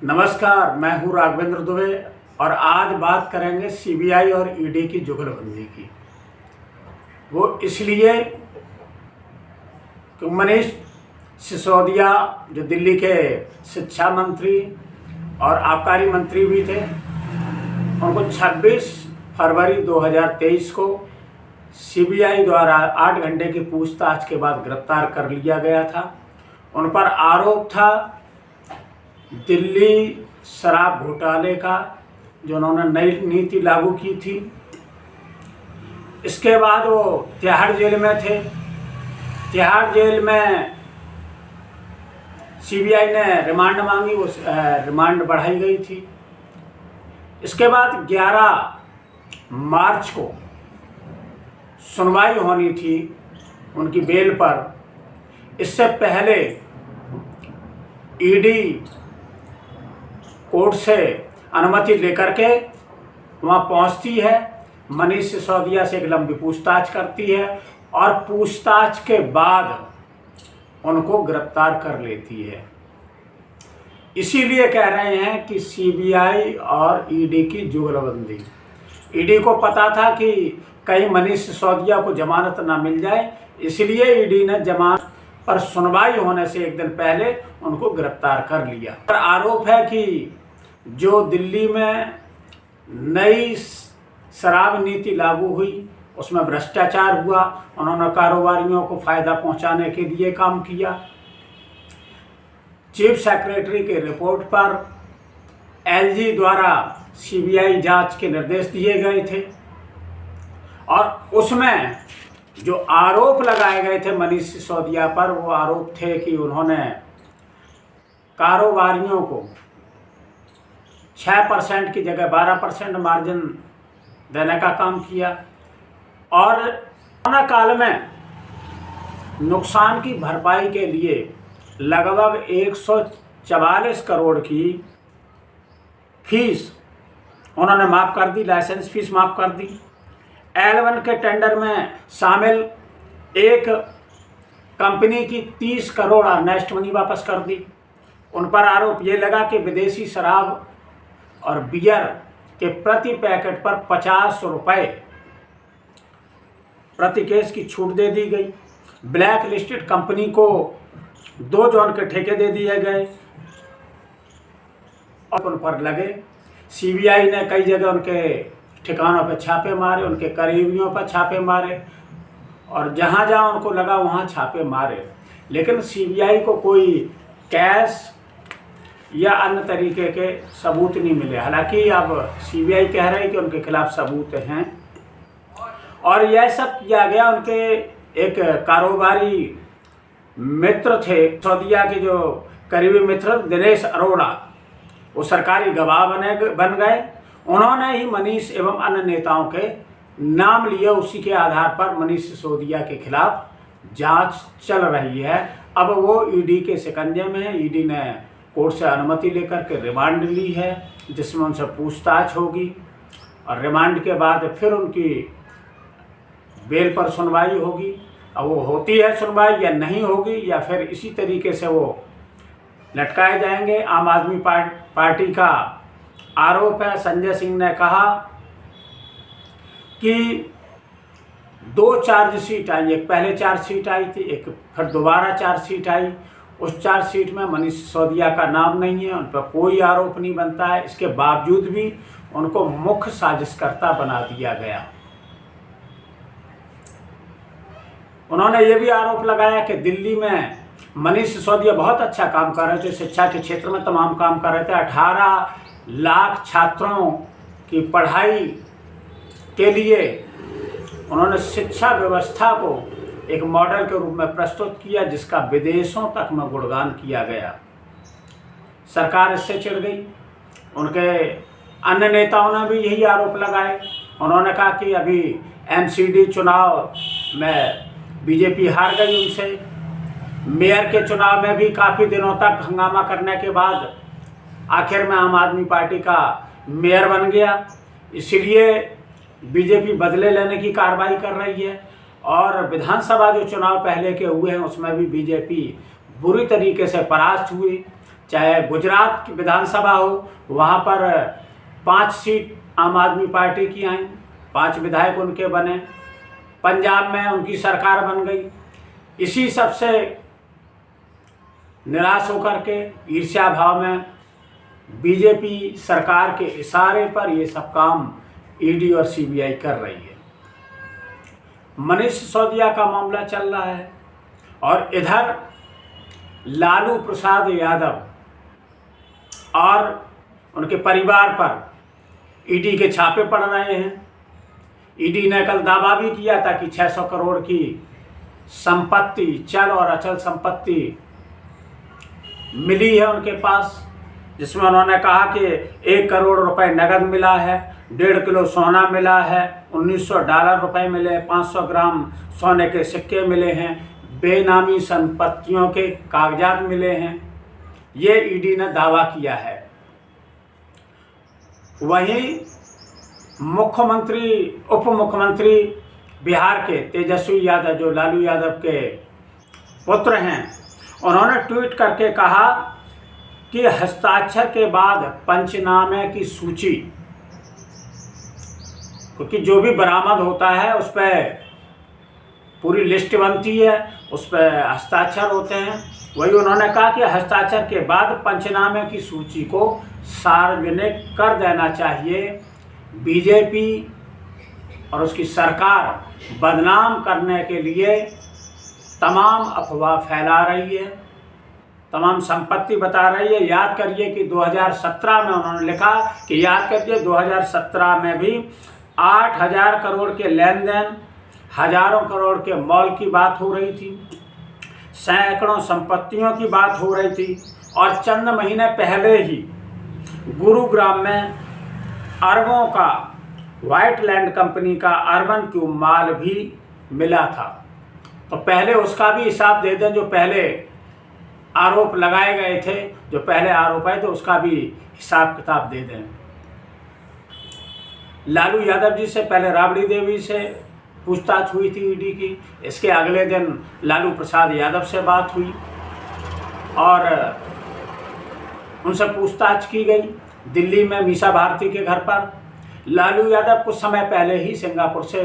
नमस्कार, मैं हूं राघवेंद्र दुबे और आज बात करेंगे सीबीआई और ईडी की जुगलबंदी की। वो इसलिए कि मनीष सिसोदिया जो दिल्ली के शिक्षा मंत्री और आबकारी मंत्री भी थे, उनको 26 फरवरी 2023 को सीबीआई द्वारा 8 घंटे की पूछताछ के बाद गिरफ्तार कर लिया गया था। उन पर आरोप था दिल्ली शराब घोटाले का, जो उन्होंने नई नीति लागू की थी। इसके बाद वो तिहाड़ जेल में थे। तिहाड़ जेल में सीबीआई ने रिमांड मांगी, वो रिमांड बढ़ाई गई थी। इसके बाद 11 मार्च को सुनवाई होनी थी उनकी बेल पर। इससे पहले ईडी कोर्ट से अनुमति लेकर के वहाँ पहुँचती है, मनीष सिसोदिया से एक लंबी पूछताछ करती है और पूछताछ के बाद उनको गिरफ्तार कर लेती है। इसीलिए कह रहे हैं कि सीबीआई और ईडी की जुगलबंदी। ईडी को पता था कि कहीं मनीष सिसोदिया को जमानत ना मिल जाए, इसलिए ईडी ने जमानत पर सुनवाई होने से एक दिन पहले उनको गिरफ्तार कर लिया। और आरोप है कि जो दिल्ली में नई शराब नीति लागू हुई, उसमें भ्रष्टाचार हुआ। उन्होंने कारोबारियों को फायदा पहुंचाने के लिए काम किया। चीफ सेक्रेटरी के रिपोर्ट पर एलजी द्वारा सीबीआई जांच के निर्देश दिए गए थे और उसमें जो आरोप लगाए गए थे मनीष सिसोदिया पर, वो आरोप थे कि उन्होंने कारोबारियों को 6% की जगह 12% मार्जिन देने का काम किया और कोरोना काल में नुकसान की भरपाई के लिए लगभग 144 करोड़ की फीस उन्होंने माफ़ कर दी, लाइसेंस फीस माफ़ कर दी। L1 के टेंडर में शामिल एक कंपनी की 30 करोड़ अर्नेस्ट मनी वापस कर दी। उन पर आरोप ये लगा कि विदेशी शराब और बियर के प्रति पैकेट पर 50 रुपये प्रति केस की छूट दे दी गई। ब्लैक लिस्टेड कंपनी को 2 जोन के ठेके दे दिए गए और उन पर लगे। सीबीआई ने कई जगह उनके ठिकानों पर छापे मारे, उनके करीबियों पर छापे मारे और जहाँ जहाँ उनको लगा वहाँ छापे मारे, लेकिन सीबीआई को कोई कैश या अन्य तरीके के सबूत नहीं मिले। हालांकि अब सीबीआई कह रही है कि उनके खिलाफ सबूत हैं और यह सब किया गया। उनके एक कारोबारी मित्र थे सिसोदिया के, जो करीबी मित्र दिनेश अरोड़ा, वो सरकारी गवाह बन गए। उन्होंने ही मनीष एवं अन्य नेताओं के नाम लिए। उसी के आधार पर मनीष सिसोदिया के खिलाफ जांच चल रही है। अब वो ईडी के शिकंजे में है। ईडी ने कोर्ट से अनुमति लेकर के रिमांड ली है, जिसमें उनसे पूछताछ होगी और रिमांड के बाद फिर उनकी बेल पर सुनवाई होगी। अब वो होती है सुनवाई या नहीं होगी, या फिर इसी तरीके से वो लटकाए जाएंगे। आम आदमी पार्टी का आरोप है, संजय सिंह ने कहा कि 2 चार्जशीट आई, एक पहले चार्जशीट आई थी, एक फिर दोबारा चार्जशीट आई। उस चार्जशीट में मनीष सिसोदिया का नाम नहीं है, उन पर कोई आरोप नहीं बनता है। इसके बावजूद भी उनको मुख्य साजिशकर्ता बना दिया गया। उन्होंने ये भी आरोप लगाया कि दिल्ली में मनीष सिसोदिया बहुत अच्छा काम कर रहे थे, शिक्षा के क्षेत्र में तमाम काम कर रहे थे। 18 लाख छात्रों की पढ़ाई के लिए उन्होंने शिक्षा व्यवस्था को एक मॉडल के रूप में प्रस्तुत किया, जिसका विदेशों तक में गुणगान किया गया। सरकार इससे चिढ़ गई। उनके अन्य नेताओं ने भी यही आरोप लगाए। उन्होंने कहा कि अभी एमसीडी चुनाव में बीजेपी हार गई उनसे। मेयर के चुनाव में भी काफ़ी दिनों तक हंगामा करने के बाद आखिर में आम आदमी पार्टी का मेयर बन गया। इसलिए बीजेपी बदले लेने की कार्रवाई कर रही है और विधानसभा जो चुनाव पहले के हुए हैं उसमें भी बीजेपी बुरी तरीके से परास्त हुई। चाहे गुजरात की विधानसभा हो, वहाँ पर 5 सीट आम आदमी पार्टी की आई, 5 विधायक उनके बने। पंजाब में उनकी सरकार बन गई। इसी सबसे निराश होकर के ईर्ष्या भाव में बीजेपी सरकार के इशारे पर ये सब काम ईडी और सीबीआई कर रही है। मनीष सिसोदिया का मामला चल रहा है और इधर लालू प्रसाद यादव और उनके परिवार पर ईडी के छापे पड़ रहे हैं। ईडी ने कल दावा भी किया था कि 600 करोड़ की संपत्ति, चल और अचल संपत्ति मिली है उनके पास, जिसमें उन्होंने कहा कि 1 करोड़ रुपए नगद मिला है, 1.5 किलो सोना मिला है, $1900 मिले, 500 ग्राम सोने के सिक्के मिले हैं, बेनामी संपत्तियों के कागजात मिले हैं। ये ईडी ने दावा किया है। वहीं मुख्यमंत्री, उप मुख्यमंत्री बिहार के तेजस्वी यादव, जो लालू यादव के पुत्र हैं, उन्होंने ट्वीट करके कहा कि हस्ताक्षर के बाद पंचनामे की सूची, क्योंकि जो भी बरामद होता है उस पर पूरी लिस्ट बनती है, उस पर हस्ताक्षर होते हैं। वही उन्होंने कहा कि हस्ताक्षर के बाद पंचनामे की सूची को सार्वजनिक कर देना चाहिए। बीजेपी और उसकी सरकार बदनाम करने के लिए तमाम अफवाह फैला रही है, तमाम संपत्ति बता रही है। याद करिए कि 2017 में उन्होंने लिखा कि याद करिए 2017 में भी 8000 करोड़ के लेन देन, हजारों करोड़ के मॉल की बात हो रही थी, सैकड़ों संपत्तियों की बात हो रही थी। और चंद महीने पहले ही गुरुग्राम में अरबों का व्हाइट लैंड कंपनी का अर्बन क्यूब माल भी मिला था। तो पहले उसका भी हिसाब दे दें, जो पहले आरोप लगाए गए थे, जो पहले आरोप आए थे, उसका भी हिसाब किताब दे दें। लालू यादव जी से पहले राबड़ी देवी से पूछताछ हुई थी ईडी की। इसके अगले दिन लालू प्रसाद यादव से बात हुई और उनसे पूछताछ की गई दिल्ली में मीसा भारती के घर पर। लालू यादव कुछ समय पहले ही सिंगापुर से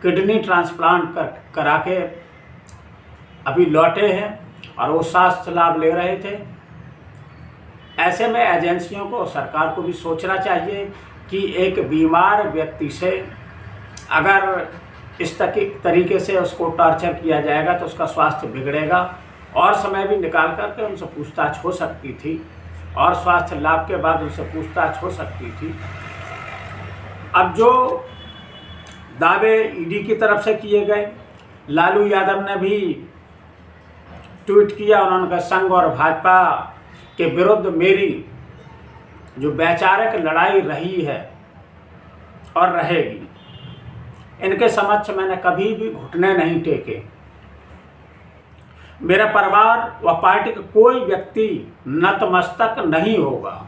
किडनी ट्रांसप्लांट करा के अभी लौटे हैं और वो स्वास्थ्य लाभ ले रहे थे। ऐसे में एजेंसियों को, सरकार को भी सोचना चाहिए कि एक बीमार व्यक्ति से अगर इस तरीके से उसको टॉर्चर किया जाएगा तो उसका स्वास्थ्य बिगड़ेगा। और समय भी निकाल करके उनसे पूछताछ हो सकती थी और स्वास्थ्य लाभ के बाद उनसे पूछताछ हो सकती थी। अब जो दावे ईडी की तरफ से किए गए, लालू यादव ने भी ट्वीट किया। उन्होंने कहा संघ और भाजपा के विरुद्ध मेरी जो वैचारिक लड़ाई रही है और रहेगी, इनके समक्ष मैंने कभी भी घुटने नहीं टेके। मेरा परिवार व पार्टी का कोई व्यक्ति नतमस्तक नहीं होगा।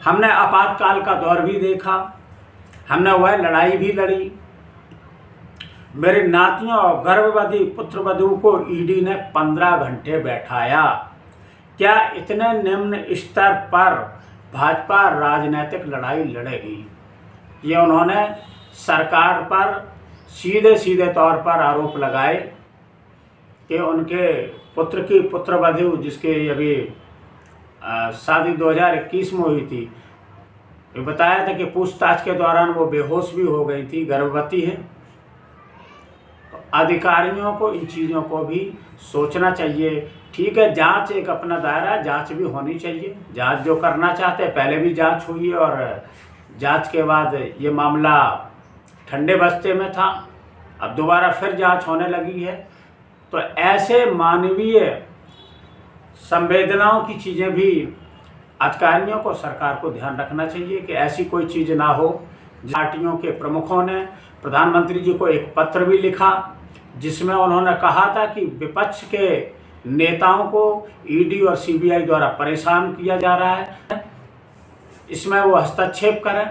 हमने आपातकाल का दौर भी देखा, हमने वह लड़ाई भी लड़ी। मेरे नातियों और गर्भवती पुत्रवधू को ईडी ने 15 घंटे बैठाया। क्या इतने निम्न स्तर पर भाजपा राजनीतिक लड़ाई लड़ेगी? ये उन्होंने सरकार पर सीधे सीधे तौर पर आरोप लगाए कि उनके पुत्र की पुत्रवधू, जिसके अभी शादी 2021 में हुई थी, ये बताया था कि पूछताछ के दौरान वो बेहोश भी हो गई थी, गर्भवती है। अधिकारियों को इन चीज़ों को भी सोचना चाहिए। ठीक है, जांच एक अपना दायरा, जांच भी होनी चाहिए। जांच जो करना चाहते हैं, पहले भी जांच हुई है और जांच के बाद ये मामला ठंडे बस्ते में था, अब दोबारा फिर जांच होने लगी है। तो ऐसे मानवीय संवेदनाओं की चीज़ें भी अधिकारियों को, सरकार को ध्यान रखना चाहिए कि ऐसी कोई चीज़ ना हो। पार्टियों के प्रमुखों ने प्रधानमंत्री जी को एक पत्र भी लिखा जिसमें उन्होंने कहा था कि विपक्ष के नेताओं को ईडी और सीबीआई द्वारा परेशान किया जा रहा है, इसमें वो हस्तक्षेप करें।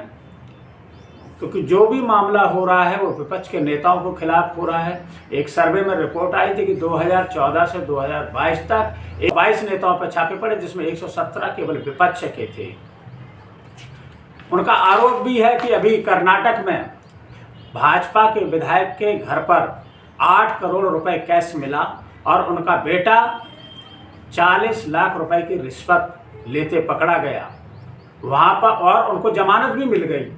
क्योंकि जो भी मामला हो रहा है वो विपक्ष के नेताओं के खिलाफ हो रहा है। एक सर्वे में रिपोर्ट आई थी कि 2014 से 2022 तक 22 नेताओं पर छापे पड़े, जिसमें 117 केवल विपक्ष के थे। उनका आरोप भी है कि अभी कर्नाटक में भाजपा के विधायक के घर पर 8 करोड़ रुपए कैश मिला और उनका बेटा 40 लाख रुपए की रिश्वत लेते पकड़ा गया वहाँ पर, और उनको जमानत भी मिल गई।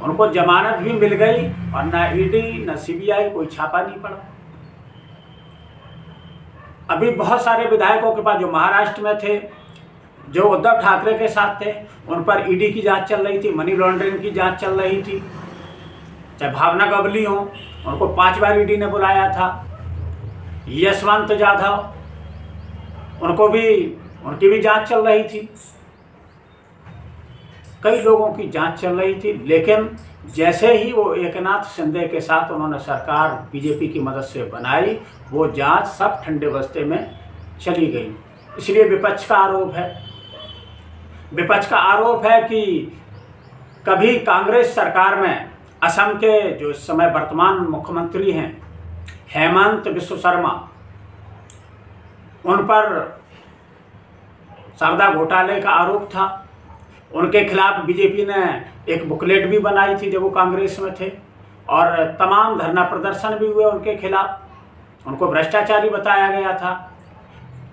और ना ईडी ना सीबीआई कोई छापा नहीं पड़ा। अभी बहुत सारे विधायकों के पास जो महाराष्ट्र में थे, जो उद्धव ठाकरे के साथ थे, उन पर ईडी की जांच चल रही थी, मनी लॉन्ड्रिंग की जांच चल रही थी। चाहे भावना गवली हो, उनको 5 बार ईडी ने बुलाया था। यशवंत जाधव, उनकी भी जांच चल रही थी। कई लोगों की जांच चल रही थी, लेकिन जैसे ही वो एकनाथ शिंदे के साथ उन्होंने सरकार बीजेपी की मदद से बनाई, वो जांच सब ठंडे बस्ते में चली गई। इसलिए विपक्ष का आरोप है कि कभी कांग्रेस सरकार में असम के जो इस समय वर्तमान मुख्यमंत्री हैं हेमंत बिस्व शर्मा, उन पर शारदा घोटाले का आरोप था। उनके खिलाफ बीजेपी ने एक बुकलेट भी बनाई थी जब वो कांग्रेस में थे, और तमाम धरना प्रदर्शन भी हुए उनके खिलाफ। उनको भ्रष्टाचारी बताया गया था।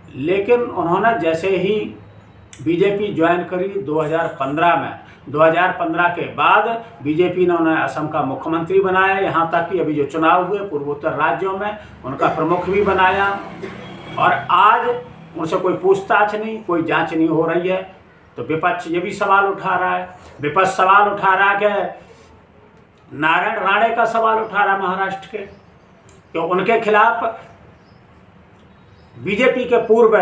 लेकिन उन्होंने जैसे ही बीजेपी ज्वाइन करी 2015 में, 2015 के बाद बीजेपी ने उन्हें असम का मुख्यमंत्री बनाया। यहाँ तक कि अभी जो चुनाव हुए पूर्वोत्तर राज्यों में उनका प्रमुख भी बनाया, और आज उनसे कोई पूछताछ नहीं, कोई जांच नहीं हो रही है। तो विपक्ष ये भी सवाल उठा रहा है। विपक्ष सवाल उठा रहा है कि नारायण राणे का सवाल उठा रहा है महाराष्ट्र के, कि उनके खिलाफ बीजेपी के पूर्व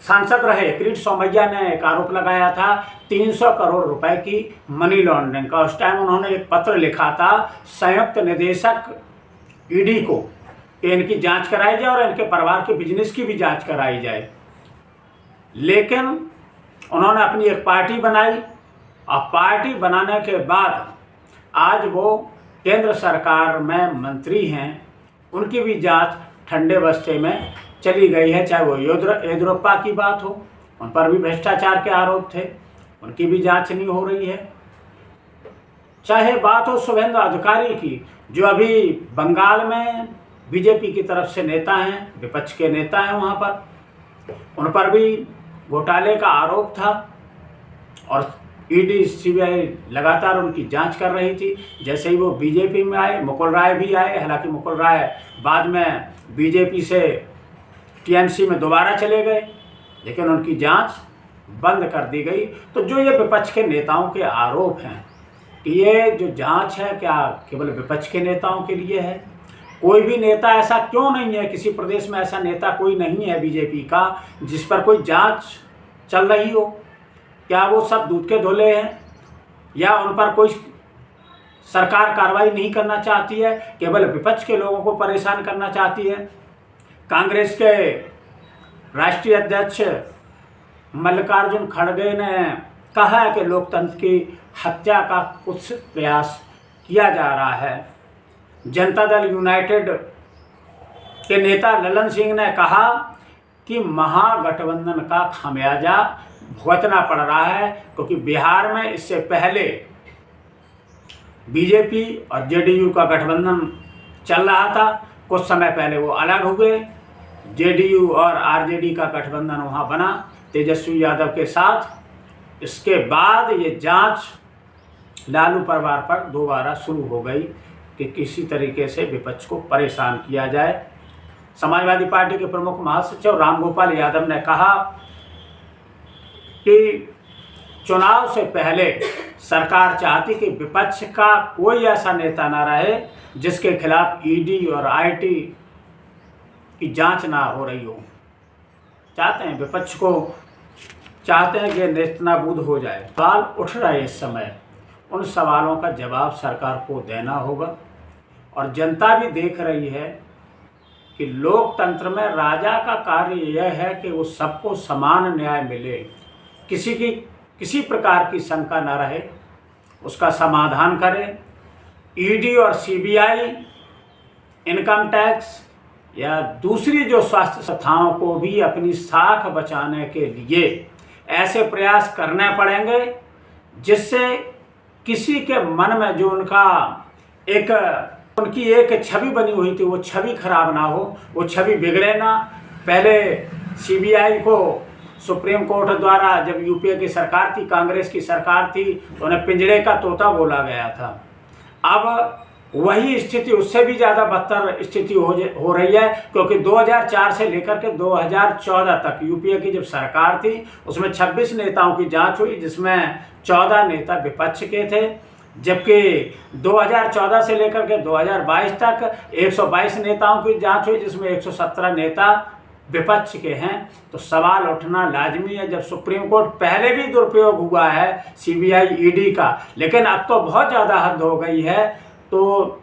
सांसद रहे किरीट सोमैया ने एक आरोप लगाया था 300 करोड़ रुपए की मनी लॉन्ड्रिंग का। उस टाइम उन्होंने एक पत्र लिखा था संयुक्त निदेशक ईडी को कि इनकी जांच कराई जाए और इनके परिवार के बिजनेस की भी जांच कराई जाए। लेकिन उन्होंने अपनी एक पार्टी बनाई, और पार्टी बनाने के बाद आज वो केंद्र सरकार में मंत्री हैं। उनकी भी जांच ठंडे बस्ते में चली गई है। चाहे वो येदियुरप्पा की बात हो, उन पर भी भ्रष्टाचार के आरोप थे, उनकी भी जांच नहीं हो रही है। चाहे बात हो शुभेंदु अधिकारी की, जो अभी बंगाल में बीजेपी की तरफ से नेता हैं, विपक्ष के नेता हैं वहाँ पर, उन पर भी घोटाले का आरोप था, और ईडी सीबीआई लगातार उनकी जांच कर रही थी। जैसे ही वो बीजेपी में आए, मुकुल राय भी आए। हालांकि मुकुल राय बाद में बीजेपी से टीएमसी में दोबारा चले गए, लेकिन उनकी जांच बंद कर दी गई। तो जो ये विपक्ष के नेताओं के आरोप हैं कि ये जो जांच है क्या केवल विपक्ष के नेताओं के लिए है? कोई भी नेता ऐसा क्यों नहीं है, किसी प्रदेश में ऐसा नेता कोई नहीं है बीजेपी का जिस पर कोई जांच चल रही हो? क्या वो सब दूध के धोले हैं, या उन पर कोई सरकार कार्रवाई नहीं करना चाहती है, केवल विपक्ष के लोगों को परेशान करना चाहती है? कांग्रेस के राष्ट्रीय अध्यक्ष मल्लिकार्जुन खड़गे ने कहा है कि लोकतंत्र की हत्या का कुछ प्रयास किया जा रहा है। जनता दल यूनाइटेड के नेता ललन सिंह ने कहा कि महागठबंधन का खामियाजा भुगतना पड़ रहा है, क्योंकि बिहार में इससे पहले बीजेपी और जेडीयू का गठबंधन चल रहा था। कुछ समय पहले वो अलग हुए, जेडीयू और आरजेडी का गठबंधन वहाँ बना तेजस्वी यादव के साथ। इसके बाद ये जांच लालू परिवार पर दोबारा शुरू हो गई कि किसी तरीके से विपक्ष को परेशान किया जाए। समाजवादी पार्टी के प्रमुख महासचिव रामगोपाल यादव ने कहा कि चुनाव से पहले सरकार चाहती कि विपक्ष का कोई ऐसा नेता ना रहे जिसके खिलाफ ईडी और आईटी की जांच ना हो रही हो। चाहते हैं विपक्ष को, चाहते हैं कि नेस्तनाबूद हो जाए। सवाल उठ रहे इस समय, उन सवालों का जवाब सरकार को देना होगा। और जनता भी देख रही है कि लोकतंत्र में राजा का कार्य यह है कि वो सबको समान न्याय मिले, किसी प्रकार की शंका न रहे, उसका समाधान करें। ईडी और सीबीआई, इनकम टैक्स या दूसरी जो स्वास्थ्य संस्थाओं को भी अपनी साख बचाने के लिए ऐसे प्रयास करने पड़ेंगे जिससे किसी के मन में जो उनकी एक छवि बनी हुई थी वो छवि खराब ना हो, वो छवि बिगड़े ना। पहले सीबीआई को सुप्रीम कोर्ट द्वारा, जब यूपीए की सरकार थी, कांग्रेस की सरकार थी, तो उन्हें पिंजड़े का तोता बोला गया था। अब वही स्थिति, उससे भी ज़्यादा बदतर स्थिति हो रही है, क्योंकि 2004 से लेकर के 2014 तक यूपीए की जब सरकार थी उसमें 26 नेताओं की जांच हुई, जिसमें 14 नेता विपक्ष के थे, जबकि 2014 से लेकर के 2022 तक 122 नेताओं की जांच हुई, जिसमें 117 नेता विपक्ष के हैं। तो सवाल उठना लाजमी है, जब सुप्रीम कोर्ट पहले भी दुरुपयोग हुआ है सीबीआई ईडी का, लेकिन अब तो बहुत ज़्यादा हद हो गई है, तो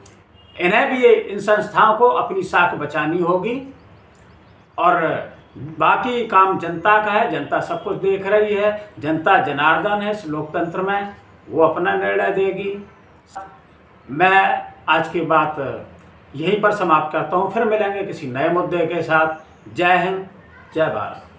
इन्हें भी, इन संस्थाओं को अपनी साख बचानी होगी। और बाकी काम जनता का है, जनता सब कुछ देख रही है, जनता जनार्दन है इस लोकतंत्र में, वो अपना निर्णय देगी। मैं आज की बात यहीं पर समाप्त करता हूँ, फिर मिलेंगे किसी नए मुद्दे के साथ। जय हिंद, जय भारत।